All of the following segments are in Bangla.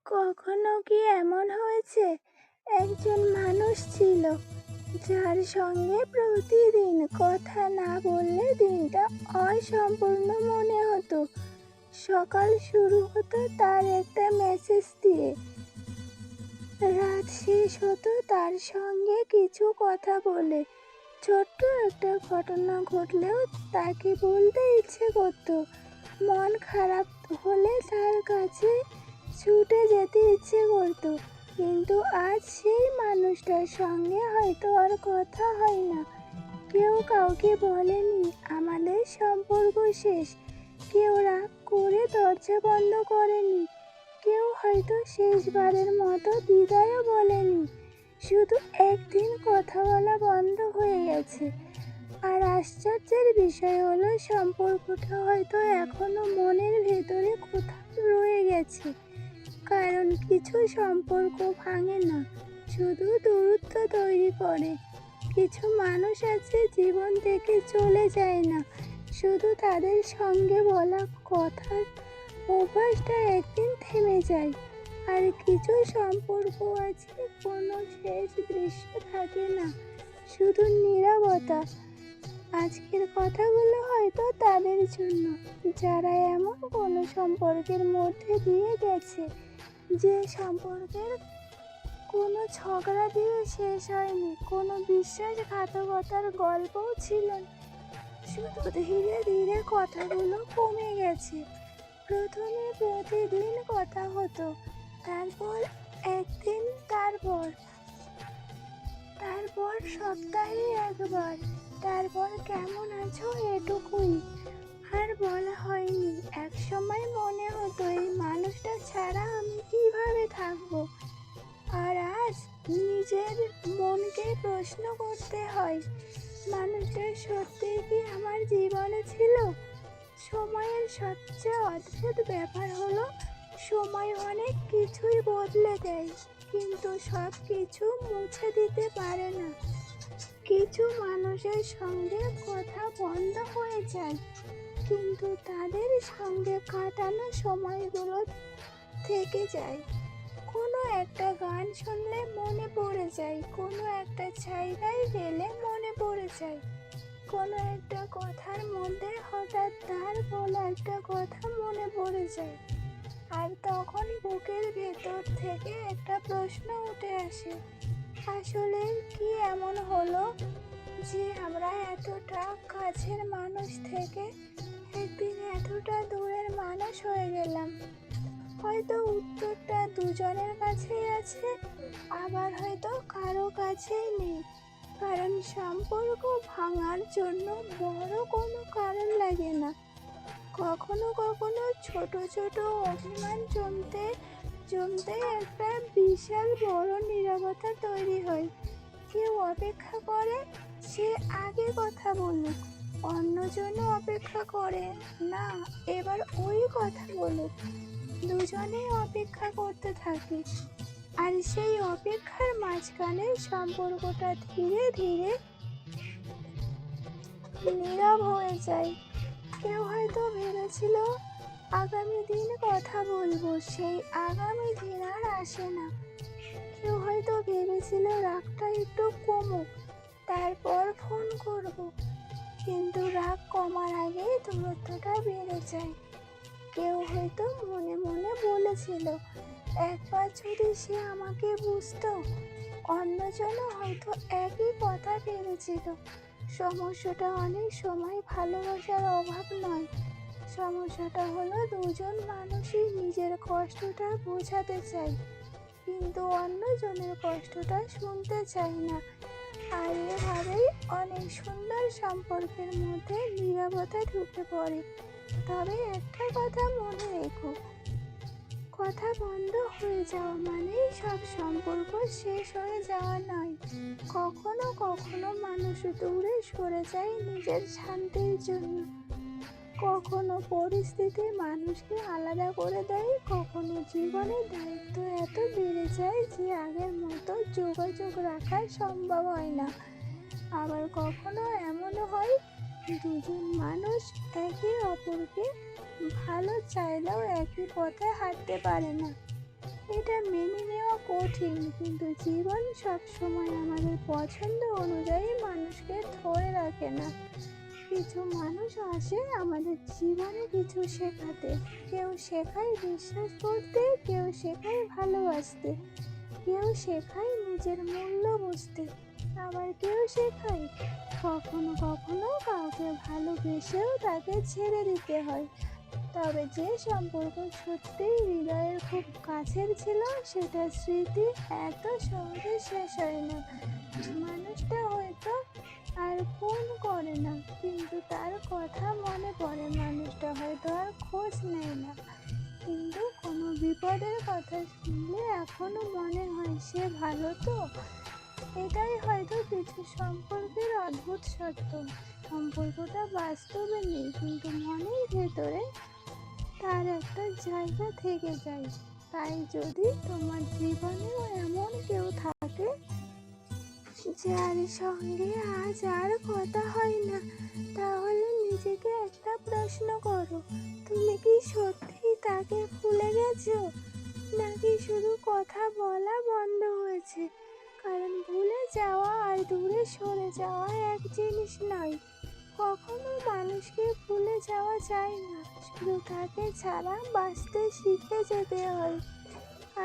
কখনো কি এমন হয়েছে, একজন মানুষ ছিল যার সঙ্গে প্রতিদিন কথা না বললে দিনটা অসম্পূর্ণ মনে হতো। সকাল শুরু হতো তার একটা মেসেজ দিয়ে, রাত শেষ হতো তার সঙ্গে কিছু কথা বলে। ছোট্ট একটা ঘটনা ঘটলেও তাকে বলতে ইচ্ছে করতো। মন খারাপ হলে তার কাছে ছুটে যেতে ইচ্ছে করতো। কিন্তু আজ সেই মানুষটার সঙ্গে হয়তো আর কথা হয় না। কেউ কাউকে বলেনি আমাদের সম্পর্ক শেষ, কেউ রাগ করে দরজা বন্ধ করেনি, কেউ হয়তো শেষবারের মতো বিদায়ও বলেনি। শুধু একদিন কথা বলা বন্ধ হয়ে গেছে। আর আশ্চর্যের বিষয় হলো, সম্পর্কটা হয়তো এখনো মনের ভেতরে কোথাও রয়ে গেছে। কারণ কিছু সম্পর্ক ভাঙে না, শুধু দূরত্ব তৈরি করে। কিছু মানুষ আছে জীবন থেকে চলে যায় না, শুধু তাদের সঙ্গে বলা কথার অভ্যাসটা একদিন থেমে যায়। আর কিছু সম্পর্ক আছে কোনো শেষ দৃশ্য থাকে না, শুধু নীরবতা। আজকের কথাগুলো হয়তো তাদের জন্য, যারা এমন কোনো সম্পর্কের মধ্যে দিয়ে গেছে যে সম্পর্কের কোনো ঝগড়া দিয়ে শেষ হয়নি, কোনো বিশ্বাসঘাতকতার গল্পও ছিল না। শুধু ধীরে ধীরে কথাগুলো কমে গেছে। প্রথমে প্রতিদিন কথা হতো, তারপর একদিন, তারপর সপ্তাহে একবার, তারপর কেমন আছো এটুকুই। আর বলা হয়নি। এক সময় মনে হতো এই মানুষটা ছাড়া আমি কিভাবে থাকবো। আর আজ নিজের মনকে প্রশ্ন করতে হয়, মানুষটা সত্যি কি আমার জীবনে ছিল? সময়ের সবচেয়ে অদ্ভুত ব্যাপার হলো, সময় অনেক কিছুই বদলে দেয়, কিন্তু সব কিছু মুছে দিতে পারে না। কিছু মানুষের সঙ্গে কথা বন্ধ হয়ে যায়, কিন্তু তাদের সঙ্গে কাটানো সময়গুলো থেকে যায়। কোনো একটা গান শুনলে মনে পড়ে যায়, কোনো একটা জায়গায় গেলে মনে পড়ে যায়, কোনো একটা কথার মধ্যে হঠাৎ তার বলা একটা কথা মনে পড়ে যায়। আর তখন বুকের ভেতর থেকে একটা প্রশ্ন উঠে আসে, আসলে কি এমন হলো যে আমরা এতটা কাছের মানুষ থেকে একদিন এতটা দূরের মানুষ হয়ে গেলাম? হয়তো উত্তরটা দুজনের কাছেই আছে, আবার হয়তো কারো কাছেই নেই। কারণ সম্পর্ক ভাঙার জন্য বড় কোনো কারণ লাগে না। কখনো কখনো ছোট ছোট অভিমান জমতে জমতে একটা বিশাল বড় নীরবতা তৈরি হয়। কেউ অপেক্ষা করে সে আগে কথা বলুক, অন্যজনও অপেক্ষা করে না এবার ওই কথা বলুক। দুজনেই অপেক্ষা করতে থাকে, আর সেই অপেক্ষার মাঝখানে সম্পর্কটা ধীরে ধীরে নীরব হয়ে যায়। কেউ হয়তো ভেবেছিল আগামী দিন কথা বলবো, সেই আগামী দিন আর আসে না। কেউ হয়তো ভেবেছিল রাগটা একটু কমুক, তারপর ফোন করব, কিন্তু রাগ কমার আগে দূরত্বটা বেড়ে যায়। কেউ হয়তো মনে মনে বলেছিল একবার যদি সে আমাকে বুঝতো। অন্যজনও হয়তো একই কথা ভেবেছিল। সমস্যাটা অনেক সময় ভালোবাসার অভাব নয়, সমস্যাটা হলো দুজন মানুষই নিজের কষ্টটা বোঝাতে চায়, কিন্তু অন্যজনের কষ্টটা শুনতে চায় না। আর এভাবেই অনেক সুন্দর সম্পর্কের মধ্যে নীরবতা ঢুকে পড়ে। তবে একটা কথা মনে রেখো, কথা বন্ধ হয়ে যাওয়া মানেই সব সম্পর্ক শেষ হয়ে যাওয়া নয়। কখনো কখনো মানুষ দূরে সরে যায় নিজের শান্তির জন্য, কখনো পরিস্থিতি মানুষকে আলাদা করে দেয়, কখনো জীবনের দায়িত্ব এত বেড়ে যায় যে আগের মতো যোগাযোগ রাখা সম্ভব হয় না। আবার কখনো এমনও হয় দুজন মানুষ একে অপরকে ভালো চাইলেও একই পথে হাঁটতে পারে না। এটা কঠিন, কিন্তু জীবন সবসময় আমাদের পছন্দ অনুযায়ী মানুষকে ধরে রাখে না। কিছু মানুষ আসে আমাদের জীবনে কিছু শেখাতে। কেউ শেখায় বিশ্বাস করতে, কেউ শেখায় ভালোবাসতে, কেউ শেখায় নিজের মূল্য বুঝতে, আবার কেউ শেখায় কখনো কখনো কাউকে ভালোবেসেও তাকে ছেড়ে দিতে হয়। তবে যে সম্পর্ক সত্যিই হৃদয়ের খুব কাছের ছিল, সেটা স্মৃতি এত সহজে শেষ হয় না। মানুষটা হয়তো আর ফোন করে না, কিন্তু তার কথা মনে পড়ে। মানুষটা হয়তো আর খোঁজ নেয় না, কিন্তু কোনো বিপদের কথা শুনলে এখনো মনে হয় সে ভালো তো। এটাই হয়তো কিছু সম্পর্কের অদ্ভুত সত্য। সম্পর্কটা বাস্তবে নেই, কিন্তু মনের ভেতরে তার একটা জায়গা থেকে যায়। তাই যদি তোমার জীবনেও এমন কেউ থাকে যার সঙ্গে আজ আর কথা হয় না, তাহলে নিজেকে একটা প্রশ্ন করো, তুমি কি সত্যি তাকে ভুলে গেছো, নাকি শুধু কথা বলা বন্ধ হয়েছে? কারণ ভুলে যাওয়া আর দূরে সরে যাওয়া এক জিনিস নয়। কখনো মানুষকে ভুলে যাওয়া যায় না, শুধু তাকে ছাড়া বাঁচতে শিখে যেতে হয়।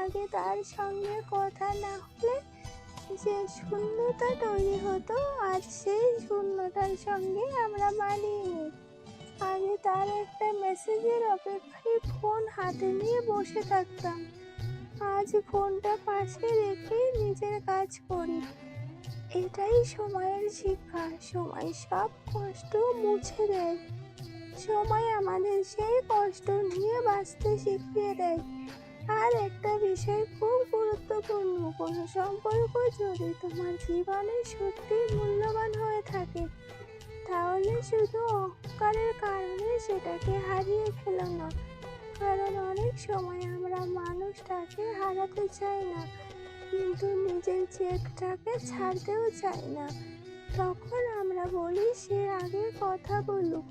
আগে তার সঙ্গে কথা না হলে যে শূন্যতা তৈরি হতো, আজ সেই শূন্যতার সঙ্গে আমরা মানিয়ে নিই। আগে তার একটা মেসেজের অপেক্ষায় ফোন হাতে নিয়ে বসে থাকতাম, আজ ফোনটা পাশে রেখে নিজের কাজ করি। এটাই সময়ের শিক্ষা। সময় সব কষ্ট মুছে দেয়। সময় আমাদের সেই কষ্ট নিয়ে বাঁচতে শিখিয়ে দেয়। আর একটা বিষয় খুব গুরুত্বপূর্ণ, কোনো সম্পর্ক যদি তোমার জীবনে সত্যি মূল্যবান হয়ে থাকে, তাহলে শুধু অহংকারের কারণে সেটাকে হারিয়ে ফেলো না। কারণ অনেক সময় আমরা মানুষটাকে হারাতে চাই না, কিন্তু নিজের জেদটাকে ছাড়তেও চাই না। তখন আমরা বলি সে আগে কথা বলুক,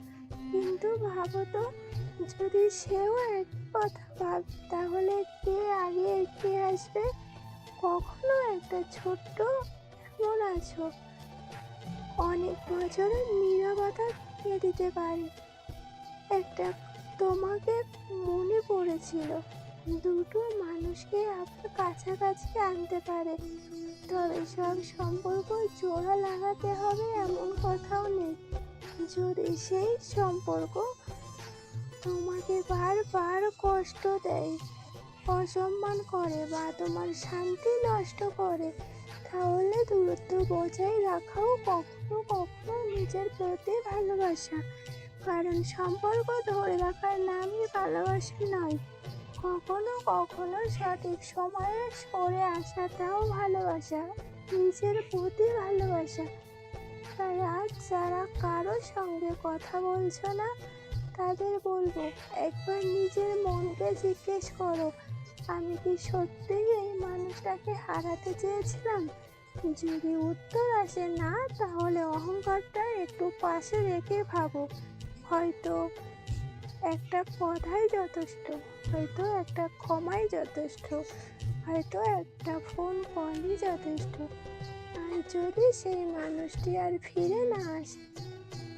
কিন্তু ভাবো তো, যদি সেও এক কথা ভাবে, তাহলে কে আগে কে আসবে? কখনো একটা ছোট্ট এমন আছো অনেক বছরের নীরবতা দিয়ে দিতে পারে। একটা তোমাকে মনে পড়েছিল, দুটো মানুষকে আবার কাছাকাছি আনতে পারে। তবে সব সম্পর্ক জোড়া লাগাতে হবে এমন কথাও নেই। যদি সেই সম্পর্ক তোমাকে বারবার কষ্ট দেয়, অসম্মান করে বা তোমার শান্তি নষ্ট করে, তাহলে দূরত্ব বজায় রাখাও কখনো কখনো নিজের প্রতি ভালোবাসা। কারণ সম্পর্ক ধরে রাখার নামই ভালোবাসা নয়। কখনো কখনো সঠিক সময়ে সরে আসাটাও ভালোবাসা, নিজের প্রতি ভালোবাসা। তাই আজ যারা কারো সঙ্গে কথা বলছো না, তাদের বলবো, একবার নিজের মনকে জিজ্ঞেস করো, আমি কি সত্যিই এই মানুষটাকে হারাতে চেয়েছিলাম? যদি উত্তর আসে না, তাহলে অহংকারটা একটু পাশে রেখে ভাবো, হয়তো একটা কথাই যথেষ্ট, হয়তো একটা ক্ষমাই যথেষ্ট, হয়তো একটা ফোন কলই যথেষ্ট। আর যদি সেই মানুষটি আর ফিরে না আসে,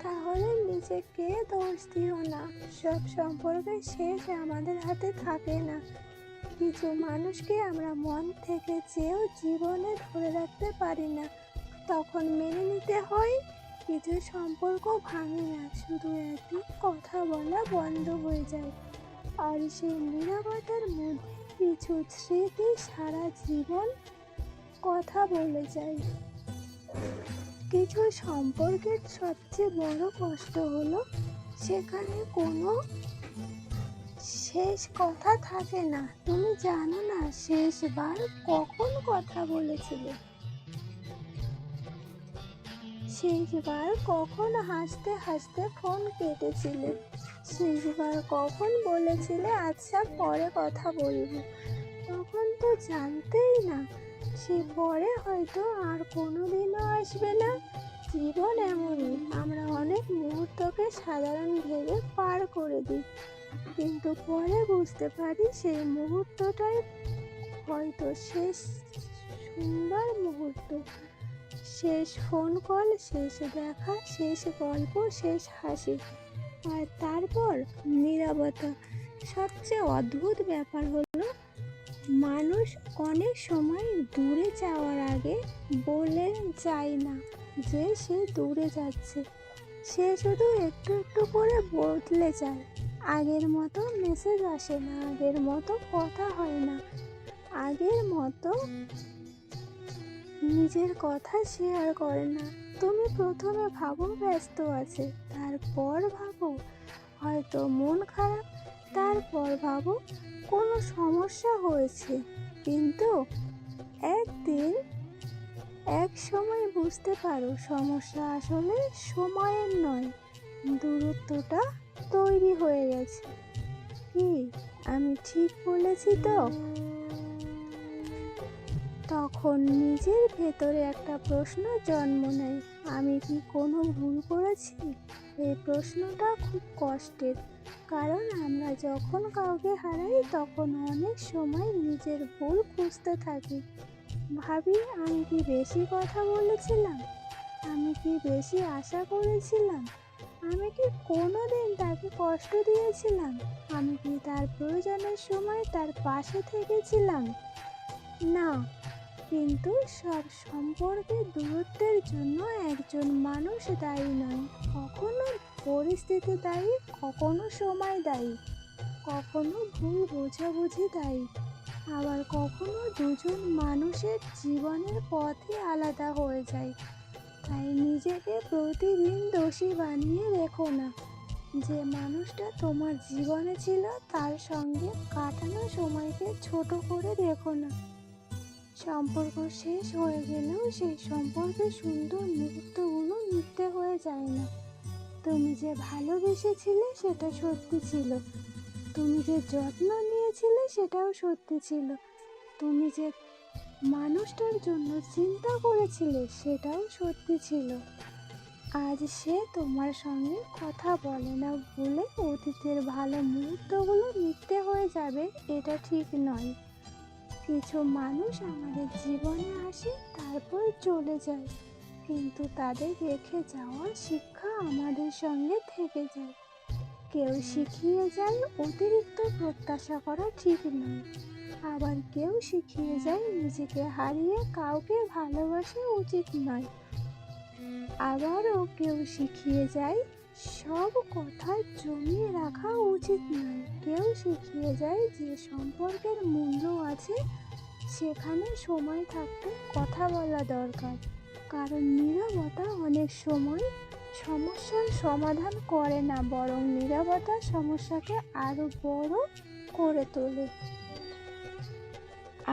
তাহলে নিজেকে দোষ দিও না। সব সম্পর্কের শেষ আমাদের হাতে থাকে না। কিছু মানুষকে আমরা মন থেকে চেয়েও জীবনে ধরে রাখতে পারি না, তখন মেনে নিতে হয়। কিছু সম্পর্ক ভাঙে না, শুধু একদিন কথা বলা বন্ধ হয়ে যায়, আর সেই নীরবতার মধ্যে কিছু স্মৃতি সারা জীবন কথা বলে যায়। কিছু সম্পর্কের সবচেয়ে বড় কষ্ট হলো সেখানে কোনো শেষ কথা থাকে না। তুমি জানো না শেষবার কখন কথা বলেছিলে, শেষবার কখন হাসতে হাসতে ফোন কেটেছিলে, শেষবার কখন বলেছিলে আচ্ছা পরে কথা বলবো। তখন তো জানতেই না, সে পরে হয়তো আর কোনোদিনও আসবে না। জীবন এমনই, আমরা অনেক মুহূর্তকে সাধারণ ভেবে পার করে দিই, কিন্তু পরে বুঝতে পারি সেই মুহূর্তটাই হয়তো হয়তো শেষ সুন্দর মুহূর্ত, শেষ ফোন কল, শেষ দেখা, শেষ গল্প, শেষ হাসি, আর তারপর নীরবতা। সবচেয়ে অদ্ভুত ব্যাপার হলো মানুষ অনেক সময় দূরে যাওয়ার আগে বলে যায় না যে সে দূরে যাচ্ছে। সে শুধু একটু একটু করে বদলে যায়। আগের মতো মেসেজ আসে না, আগের মতো কথা হয় না, আগের মতো নিজের কথা শেয়ার করে না। তুমি প্রথমে ভাবো ব্যস্ত আছে, তারপর ভাবো হয়তো মন খারাপ, তারপর ভাবো কোনো সমস্যা হয়েছে। কিন্তু একদিন এক সময় বুঝতে পারো সমস্যা আসলে সময়ের নয়, দূরত্বটা তৈরি হয়ে গেছে। কি আমি ঠিক বলেছি তো? তখন নিজের ভেতরে একটা প্রশ্ন জন্ম নেয়, আমি কি কোনো ভুল করেছি? এই প্রশ্নটা খুব কষ্টের, কারণ আমরা যখন কাউকে হারাই তখন অনেক সময় নিজের ভুল খুঁজতে থাকি। ভাবি আমি কি বেশি কথা বলেছিলাম, আমি কি বেশি আশা করেছিলাম, আমি কি কোনোদিন তাকে কষ্ট দিয়েছিলাম, আমি কি তার প্রয়োজনের সময় তার পাশে থেকেছিলাম? না। কিন্তু সব সম্পর্কে দূরত্বের জন্য একজন মানুষ দায়ী নয়। কখনো পরিস্থিতি দায়ী, কখনো সময় দায়ী, কখনো ভুল বোঝাবুঝি দায়ী, আবার কখনো দুজন মানুষের জীবনের পথই আলাদা হয়ে যায়। তাই নিজেকে প্রতিদিন দোষী বানিয়ে রেখো না। যে মানুষটা তোমার জীবনে ছিল তার সঙ্গে কাটানো সময়কে ছোট করে দেখো না। সম্পর্ক শেষ হয়ে গেলেও সেই সম্পর্কের সুন্দর মুহূর্তগুলো মিথ্যে হয়ে যায় না। তুমি যে ভালোবেসেছিলে সেটা সত্যি ছিল, তুমি যে যত্ন নিয়েছিলে সেটাও সত্যি ছিল, তুমি যে মানুষটার জন্য চিন্তা করেছিলে সেটাও সত্যি ছিল। আজ সে তোমার সঙ্গে কথা বলে না বলে অতীতের ভালো মুহূর্তগুলো মিথ্যে হয়ে যাবে এটা ঠিক নয়। কিছু মানুষ আমাদের জীবনে আসে তারপর চলে যায়, কিন্তু তাদের রেখে যাওয়া শিক্ষা আমাদের সঙ্গে থেকে যায়। কেউ শিখিয়ে যায় অতিরিক্ত প্রত্যাশা করা ঠিক নয়, আবার কেউ শিখিয়ে যায় নিজেকে হারিয়ে কাউকে ভালোবাসা উচিত নয়। আবারও কেউ শিখিয়ে যায় সব কথা জমিয়ে রাখা উচিত নয়। কেউ শিখিয়ে যায় যে সম্পর্কের মূল্য আছে সেখানে সময় থাকতে কথা বলা দরকার, কারণ নীরবতা অনেক সময় সমস্যার সমাধান করে না, বরং নীরবতা সমস্যাকে আরো বড় করে তোলে।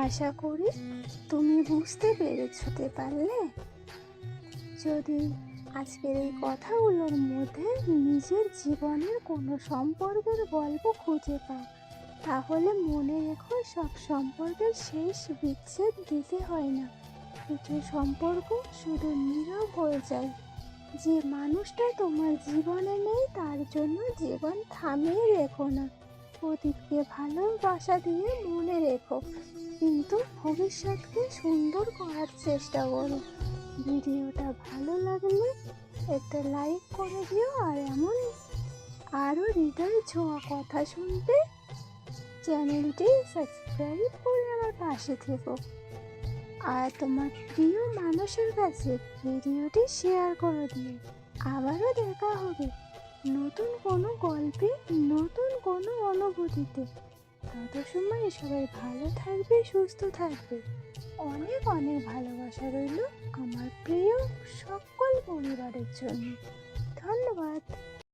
আশা করি তুমি বুঝতে পেরেছতে পারলে। যদি আজকের এই কথাগুলোর মধ্যে নিজের জীবনের কোনো সম্পর্কের গল্প খুঁজে পাও, তাহলে মনে রেখো সব সম্পর্কের শেষ বিচ্ছেদ দিতে হয় না। কিছু সম্পর্ক শুধু নীরব হয়ে যায়। যে মানুষটা তোমার জীবনে নেই তার জন্য জীবন থামিয়ে রেখো না। অতীতকে ভালোবাসা দিয়ে মনে রেখো, কিন্তু ভবিষ্যৎকে সুন্দর করার চেষ্টা করো। ভিডিওটা ভালো লাগলে একটা লাইক করে দিও, আর এমন আরও হৃদয় ছোঁয়া কথা শুনতে চ্যানেলটি সাবস্ক্রাইব করে আমার পাশে থেকো। আর তোমার প্রিয় মানুষের কাছে ভিডিওটি শেয়ার করে দিও। আবারও দেখা হবে নতুন কোনো গল্পে, নতুন কোনো অনুভূতিতে। তত সময় সবাই ভালো থাকবে, সুস্থ থাকবে। অনেক অনেক ভালোবাসা রইল আমার প্রিয় সকল পরিবারের জন্য। ধন্যবাদ।